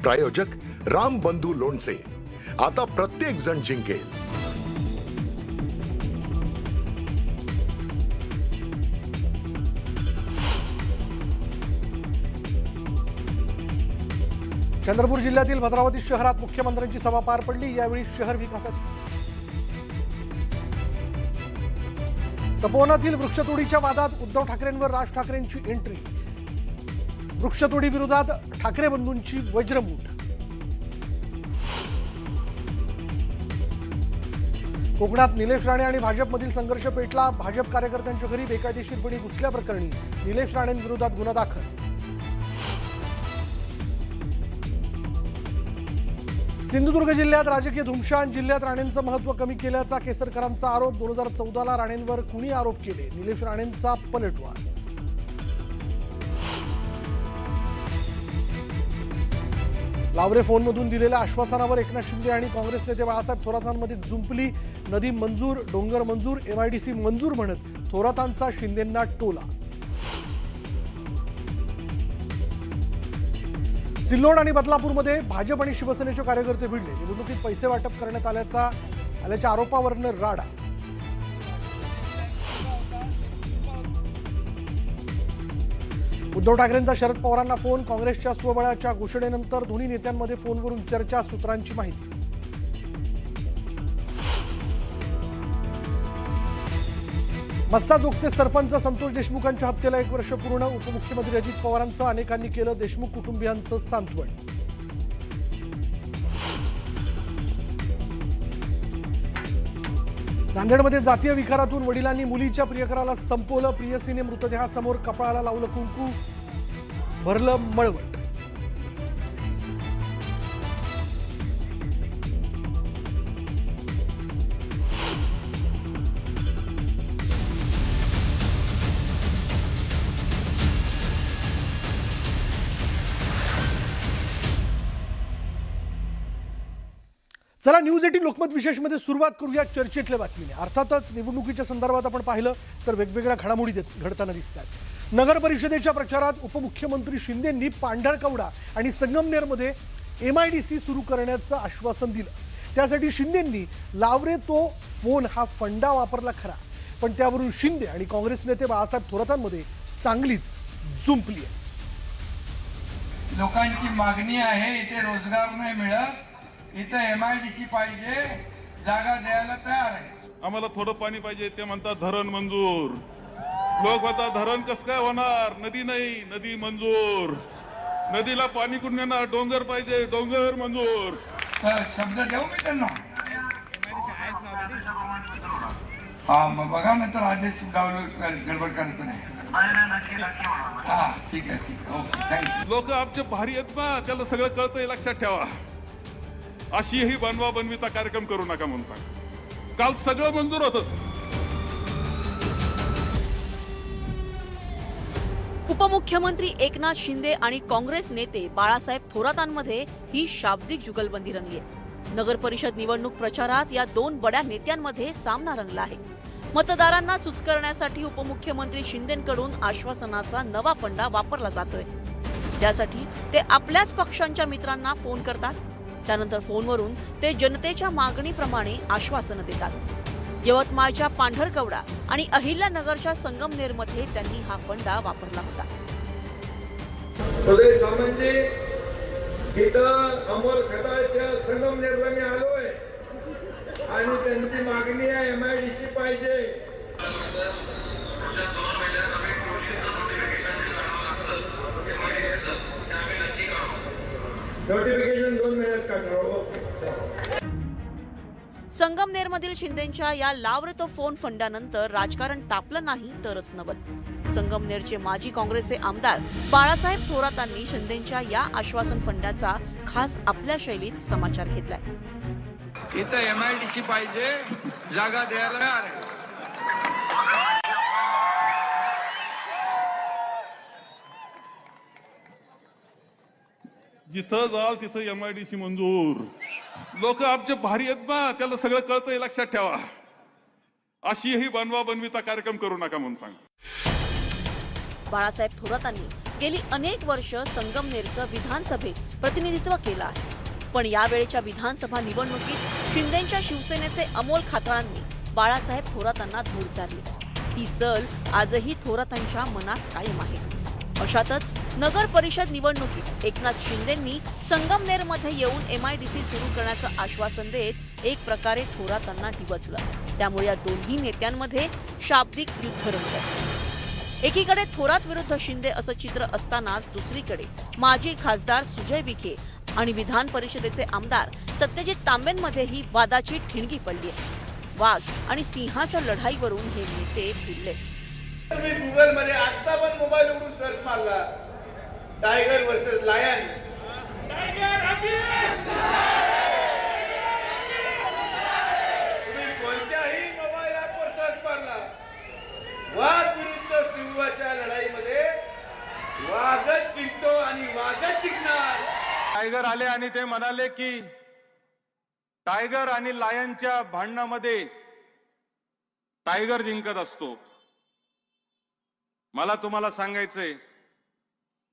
प्रायोजक राम बंधू लोणचे, आता प्रत्येक जण जिंकेल। चंद्रपूर जिल्ह्यातील भद्रावती शहरात मुख्यमंत्र्यांची सभा पार पडली। यावेळी शहर विकासाची तपोवनातील वृक्षतोडीच्या वादात उद्धव ठाकरेंवर राज ठाकरेंची एंट्री। वृक्षतोडी विरोधात ठाकरे बंधूंची वज्रमूठ। कोकणात निलेश राणे आणि भाजपमधील संघर्ष पेटला। भाजप कार्यकर्त्यांच्या घरी बेकायदेशीरपणे घुसल्याप्रकरणी निलेश राणेंविरोधात गुन्हा दाखल। सिंधुदुर्ग जिल्ह्यात राजकीय धुमशान। जिल्ह्यात राणेंचं महत्त्व कमी केल्याचा केसरकरांचा आरोप। 2014ला राणेंवर कुणी आरोप केले? निलेश राणेंचा पलटवार। लावरे फोनमधून दिलेल्या आश्वासनावर एकनाथ शिंदे आणि काँग्रेस नेते बाळासाहेब थोरातांमध्ये जुंपली। नदी मंजूर, डोंगर मंजूर, MIDC मंजूर म्हणत थोरातांचा शिंदेंना टोला। सिल्लोड आणि बदलापूरमध्ये भाजप आणि शिवसेनेचे कार्यकर्ते भिडले। निवडणुकीत पैसे वाटप करण्यात आल्याच्या आरोपावरून राडा। उद्धव ठाकरेंचा शरद पवारांना फोन। काँग्रेसच्या स्वबळाच्या घोषणेनंतर दोन्ही नेत्यांमध्ये फोनवरून चर्चा। सूत्रांची माहिती। मस्साजोगचे सरपंच संतोष देशमुखांच्या हत्येला 1 वर्ष पूर्ण। उपमुख्यमंत्री अजित पवारांसह अनेकांनी केलं देशमुख कुटुंबियांचं सांत्वन। नांदेडमध्ये जातीय विखारातून वडिलांनी मुलीच्या प्रियकराला संपवलं। प्रियसीने मृतदेहासमोर कपाळाला लावलं कुंकू, भरलं मळवट। चला न्यूज 18 लोकमत विशेषमध्ये सुरुवात करूया चर्चेतल्या बातमीने। अर्थातच निवडणुकीच्या संदर्भात आपण पाहिलं तर वेगवेगळ्या घडामोडी घडताना दिसतात। नगर परिषदेच्या प्रचारात उपमुख्यमंत्री शिंदेंनी पांढरकवडा आणि संगमनेरमध्ये MIDC सुरू करण्याचं आश्वासन दिलं। त्यासाठी शिंदेंनी लावरे तो फोन हा फंडा वापरला खरा, पण त्यावरून शिंदे आणि काँग्रेस नेते बाळासाहेब थोरातांमध्ये चांगलीच जुंपली आहे। लोकांची मागणी आहे, इथे रोजगार नाही मिळत, इथं MIDC पाहिजे, जागा द्यायला तयार आहे। आम्हाला थोडं पाणी पाहिजे, ते म्हणतात धरण मंजूर। लोक म्हणतात धरण कसं काय होणार, नदी नाही, नदी मंजूर। नदीला पाणी कुठून येणार? डोंगर पाहिजे, डोंगर मंजूर। तर शब्द देऊ मी त्यांना? हा मग बघा ना, तर आदेश गडबड करतो नाही। हा ठीक आहे, ठीक आहे, ओके, थँक्यू। लोक आमचे भारी आहेत ना, त्याला सगळं कळतंय, लक्षात ठेवा। अशीही बनवा बनवीचा कार्यक्रम करू नका म्हणून सांग। काल सगळं मंजूर होतं। उपमुख्यमंत्री एकनाथ शिंदे आणि काँग्रेस नेते बाळासाहेब थोरातांमध्ये ही शाब्दिक जुगलबंदी रंगली आहे। नगर परिषद निवडणूक प्रचारात या दोन बड्या नेत्यांमध्ये सामना रंगला आहे। मतदारांना चुचकरण्यासाठी उपमुख्यमंत्री शिंदेंकडून आश्वासनाचा नवा फंडा वापरला जातोय। त्यासाठी ते आपल्याच पक्षांच्या मित्रांना फोन करतात, त्यानंतर फोनवरून ते जनतेच्या मागणीप्रमाणे आश्वासनं देतात। यवतमाळच्या पांढरकवडा आणि अहिल्यानगरच्या संगमनेरमध्ये त्यांनी हा फंडा वापरला होता। अमोल खताळच्या संगमनेरला मी आलोय आणि त्यांची मागणी आहे MIDC पाहिजे। नोटिफिकेशन 2 महिन्यात काढणार। संगमनेरमधील शिंदेंच्या या लावरे तो फोन फंडानंतर राजकारण तापलं नाही तरच नवल। संगमनेरचे माजी काँग्रेसचे आमदार बाळासाहेब थोरातांनी शिंदेंच्या या आश्वासन फंडाचा खास आपल्या शैलीत समाचार घेतलाय। इथं MIDC पाहिजे, जागा द्यायला तयार आहे। जिथं जाल तिथं MIDC मंजूर। लोक आमचे भारी आहेत ना, त्याला सगळं कळतंय, लक्षात ठेवा। अशीही बनवा बनवीचा कार्यक्रम करू नका म्हणून सांग। बाळासाहेब थोरातांनी गेली अनेक वर्ष संगमनेरचं विधानसभेत प्रतिनिधित्व केलं आहे. पण यावेळेच्या विधानसभा निवडणुकीत शिंदेच्या शिवसेनेचे अमोल खाताळांनी बाळासाहेब थोरातांना धूळ चारली. ती सल आजही थोरातांच्या मनात कायम आहे. अशातच नगर परिषद निवडणुकीत एकनाथ शिंदेंनी संगमनेरमध्ये येऊन MIDC सुरू करण्याचं आश्वासन देत एक प्रकारे थोरातांना डिवचलं. त्यामुळे या दोन्ही नेत्यांमध्ये शाब्दिक युद्ध रंगलं. एकीकडे थोरात विरुद्ध शिंदे असं चित्र असतानाच दुसरीकडे माजी खासदार सुजय विखे आणि विधान परिषदेचे आमदार सत्यजित तांबेंमध्येही वादाची ठिणगी पडली आहे. वाघ आणि सिंहाच्या लढाईवरून हे नेते भिडले. तुम्ही गुगल मध्ये आता पण मोबाईल उघडून सर्च मारला टायगर वर्सेस लायन, तुम्ही कोणत्याही मोबाईल ऍपवर सर्च मारला वाघ विरुद्ध सिंहाच्या लढाईमध्ये वाघच जिंकतो आणि वाघच जिंकणार. टायगर आले आणि ते म्हणाले की टायगर आणि लायनच्या भांडणामध्ये टायगर जिंकत असतो. मला तुम्हाला सांगायचंय,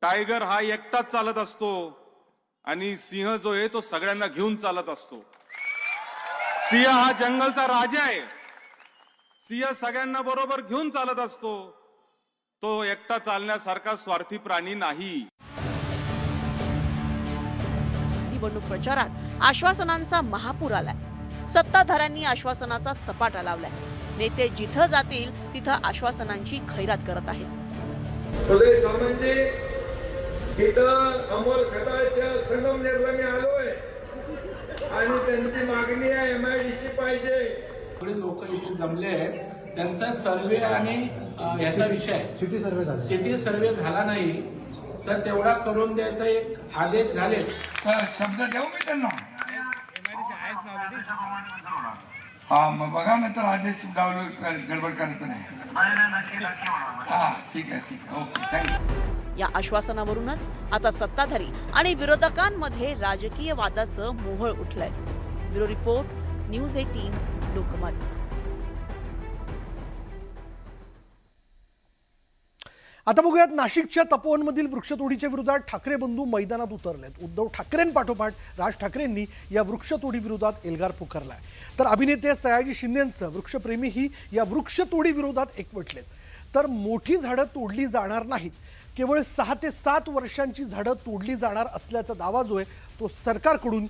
टायगर हा एकटाच चालत असतो आणि सिंह जो आहे तो सगळ्यांना घेऊन चालत असतो. सिंह हा जंगलचा राजा आहे. सिंह सगळ्यांना बरोबर घेऊन चालत असतो. तो एकटा चालण्यासारखा स्वार्थी प्राणी नाही. निवडणूक प्रचारात आश्वासनांचा महापूर आलाय. सत्ताधाऱ्यांनी आश्वासनाचा सपाटा लावलाय. नेते जिथं जातील तिथं आश्वासनांची खैरात करत आहेत. सगळे सामान्य इथं अमोल खताळच्या संगमनेरला मी आलोय आणि त्यांची मागणी आहे MIDC पाहिजे. सगळे लोक इथे जमले आहेत. त्यांचा सर्वे आणि याचा विषय सिटी सर्वे झाला नाही तर तेवढा करून द्यायचा एक आदेश झाले. तर शब्द देऊ मी त्यांना. हा मग बघा ना तर आदेश गडबड करायचं नाही. हा ठीक आहे ओके थँक्यू. या आश्वासनावरूनच आता सत्ताधारी आणि विरोधकांमध्ये राजकीय वादाचं मोहोळ उठलंय. Bureau report, news 18 Lokmat. आता बघूयात नाशिकच्या तपोवनमधील वृक्षतोडीच्या विरोधात ठाकरे बंधू मैदानात उतरलेत. उद्धव ठाकरेंपाठोपाठ राज ठाकरेंनी या वृक्षतोडी विरोधात एल्गार पुकारलाय. तर अभिनेते सयाजी शिंदेंसह वृक्षप्रेमीही या वृक्षतोडी विरोधात एकवटलेत. तर मोठी झाडं तोडली जाणार नाहीत, केवळ 6 ते 7 वर्षांची झाडं तोडली जाणार असल्याचा दावा जो आहे तो सरकारकडून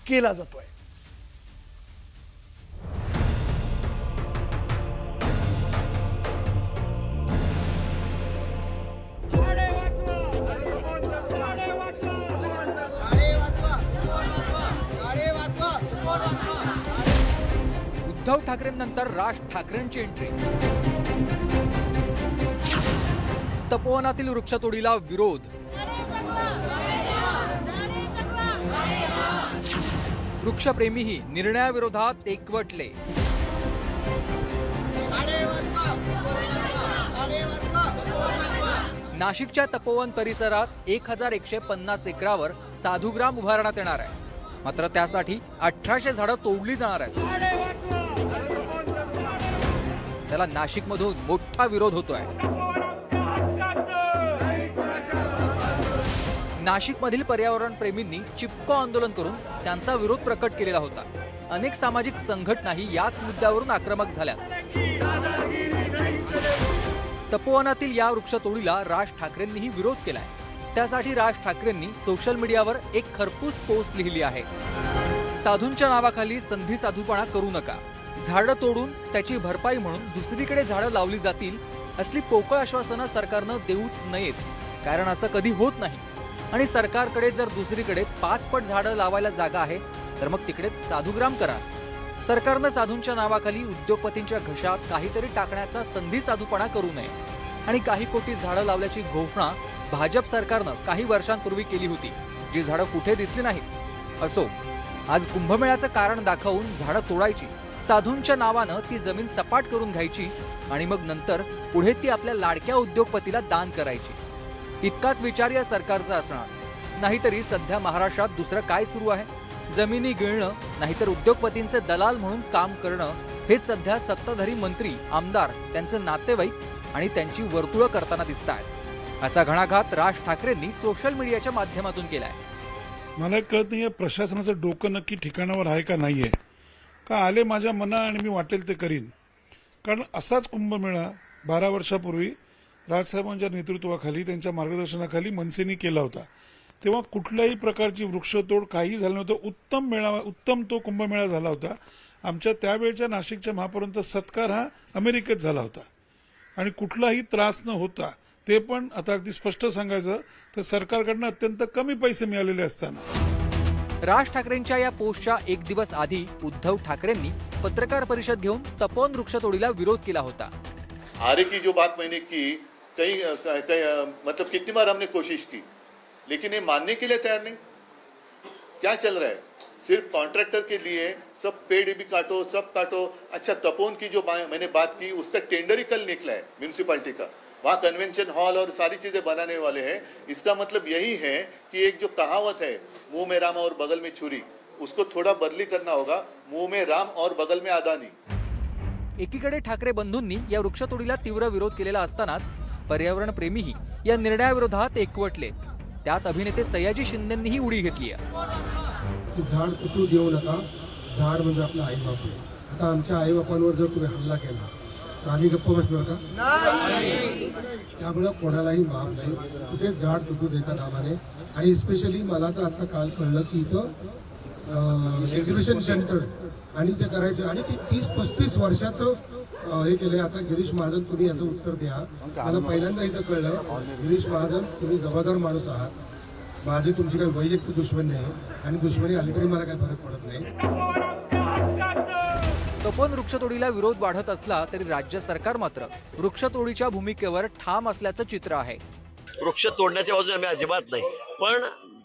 केला जातोय. उद्धव ठाकरेंनंतर राज ठाकरेंची एंट्री. तपोवनातील वृक्षतोडीला विरोध. वृक्षप्रेमीही निर्णयाविरोधात एकवटले. नाशिकच्या तपोवन परिसरात 1150 एकरावर साधुग्राम उभारण्यात येणार आहे. मात्र त्यासाठी 1800 झाडं तोडली जाणार आहेत. त्याला नाशिकमधून मोठा विरोध होतोय. नाशिकमधील पर्यावरण प्रेमींनी चिपको आंदोलन करून त्यांचा विरोध प्रकट केलेला होता. अनेक सामाजिक संघटनाही याच मुद्द्यावरून आक्रमक झाल्या. तपोवनातील या वृक्षतोडीला राज ठाकरेंनीही विरोध केलाय. त्यासाठी राज ठाकरेंनी सोशल मीडियावर एक खरपूस पोस्ट लिहिली आहे. साधूंच्या नावाखाली संधी साधूपणा करू नका. झाडं तोडून त्याची भरपाई म्हणून दुसरीकडे झाडं लावली जातील असली पोकळ आश्वासनं सरकारनं देऊच नयेत. कारण असं कधी होत नाही. आणि सरकारकडे जर दुसरीकडे 5 पट झाडं लावायला जागा आहे तर मग तिकडेच साधुग्राम करा. सरकारनं साधूंच्या नावाखाली उद्योगपतींच्या घशात काहीतरी टाकण्याचा संधी साधूपणा करू नये. आणि काही कोटी झाडं लावल्याची घोषणा भाजप सरकारनं काही वर्षांपूर्वी केली होती, जी झाडं कुठे दिसली नाहीत. असो, आज कुंभमेळ्याचं कारण दाखवून झाडं तोडायची, साधूंच्या नावानं ती जमीन सपाट करून घ्यायची आणि मग नंतर पुढे ती आपल्या लाडक्या उद्योगपतीला दान करायची. इतकाच विचार या सरकारचा असणार. नाहीतरी सध्या महाराष्ट्रात दुसरं काय सुरू आहे? जमिनी गिळणं, नाहीतर उद्योगपतींचे दलाल म्हणून काम करणं, हेच सध्या सत्ताधारी मंत्री, आमदार, त्यांचे नातेवाईक आणि त्यांची वर्तुळं करताना दिसत आहेत. असा घणाघात राज ठाकरेंनी सोशल मीडियाच्या माध्यमातून केलाय. मला एक कळत नाही प्रशासनाचं डोकं नक्की ठिकाणावर आहे का नाही आहे का आले माझ्या मना आणि मी वाटेल ते करीन. कारण असाच कुंभमेळा 12 वर्षापूर्वी राजसाहेबांच्या नेतृत्वाखाली त्यांच्या मार्गदर्शनाखाली मनसेनी केला होता. तेव्हा कुठल्याही प्रकारची वृक्षतोड काही झालं नव्हतं. उत्तम तो कुंभमेळा झाला होता. आमच्या त्यावेळच्या नाशिकच्या महापौरांचा सत्कार हा अमेरिकेत झाला होता आणि कुठलाही त्रास न होता. ते पण आता अगदी स्पष्ट सांगायचं तर सरकारकडनं अत्यंत कमी पैसे मिळालेले असताना. राज ठाकरेंच्या या पोस्टच्या एक दिवस आधी उद्धव ठाकरेंनी पत्रकार परिषद घेऊन तपोवन वृक्षतोडीला विरोध केला होता. आरे की जो बात मैंने की कई मतलब कितनी बार हमने कोशिश की लेकिन ये मानने के लिए तैयार नहीं. क्या चल रहा है? सिर्फ कॉन्ट्रैक्टर के लिए सब पेड़ भी काटो, सब काटो. अच्छा, तपोवन की जो मैंने बात की उसका टेंडर ही कल निकला है म्यूनिसिपैलिटी का. वहाँ कन्वेंशन हॉल और सारी चीजें बनाने वाले हैं. इसका मतलब यही है कि एक जो कहावत है मुंह में राम और बगल में छुरी, उसको थोड़ा बदली करना होगा. मुंह में राम और बगल में अदानी. एकीकडे ठाकरे बंधूंनी या वृक्षतोडीला तीव्र विरोध केलेला असतानाच पर्यावरण प्रेमीही या निर्णयाविरोधात एकवटले. त्यात अभिनेते सयाजी शिंदेंनीही उडी घेतली आहे. झाड तुटू देऊ नका. झाड म्हणजे आपलं आई बाप आहे. आता आमच्या आई बापांवर जर तुम्ही हल्ला केला तर आम्ही गप्प बसणार का? त्यामुळे कोणालाही माफ नाही. कुठे झाड तुटू देता कामा नये. आणि स्पेशली मला तर आता काल कळलं की इथं एक्झिबिशन सेंटर आणि ते करायचं आणि ते 30-35 वर्षाचं हे केलंय. आता गिरीश महाजन तुम्ही याचं उत्तर द्या. मला पहिल्यांदा इथं कळलं गिरीश महाजन तुम्ही जबाबदार माणूस आहात. माझी तुमची काही वैयक्तिक दुश्मनी नाही आणि दुश्मनी आली तरी मला काही फरक पडत नाही. तपोवन वृक्षतोडीला विरोध वाढत असला तरी राज्य सरकार मात्र वृक्षतोडीच्या भूमिकेवर ठाम असल्याचं चित्र आहे. वृक्ष तोडण्याच्या बाजूने आम्ही अजिबात नाही. पण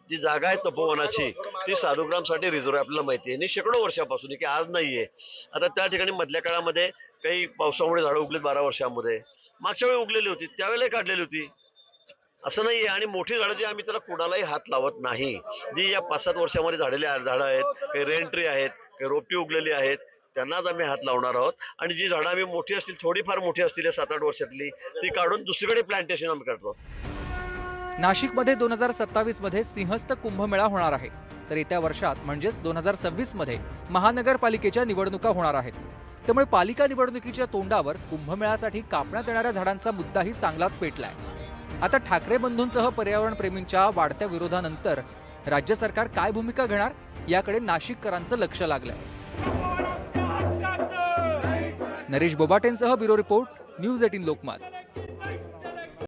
जी जागा आहे तपोवनाची ती साधुग्रामसाठी रिझर्व आपल्याला माहिती आहे आणि शेकडो वर्षापासून की आज नाहीये. आता त्या ठिकाणी मधल्या काळामध्ये काही पावसामुळे झाडं उगलीत 12 वर्षामध्ये. मागच्या वेळी उगलेली होती त्यावेळेला काढलेली होती असं नाहीये. आणि मोठी झाडं जी आम्ही त्याला कुणालाही हात लावत नाही. जी या 5-7 वर्षामध्ये झाडं आहेत, काही रेन ट्री आहेत, काही रोपटी उगलेली आहेत, त्यांनाच आम्ही हात लावणार आहोत. आणि जी झाडं आम्ही मोठी असतील थोडीफार मोठी असतील या 7-8 वर्षातली ती काढून दुसरीकडे प्लांटेशन आम्ही करतो. नाशिकमध्ये 2027 मध्ये सिंहस्थ कुंभमेळा होणार आहे. तर येत्या वर्षात म्हणजेच 2026 मध्ये महानगरपालिकेच्या निवडणुका होणार आहेत. त्यामुळे पालिका निवडणुकीच्या तोंडावर कुंभमेळ्यासाठी कापण्यात येणाऱ्या झाडांचा मुद्दाही चांगलाच पेटलाय. आता ठाकरे बंधूंसह पर्यावरण प्रेमींच्या वाढत्या विरोधानंतर राज्य सरकार काय भूमिका घेणार याकडे नाशिककरांचं लक्ष लागलंय. नरेश बोबाटेंसह ब्युरो रिपोर्ट, न्यूज 18 लोकमत.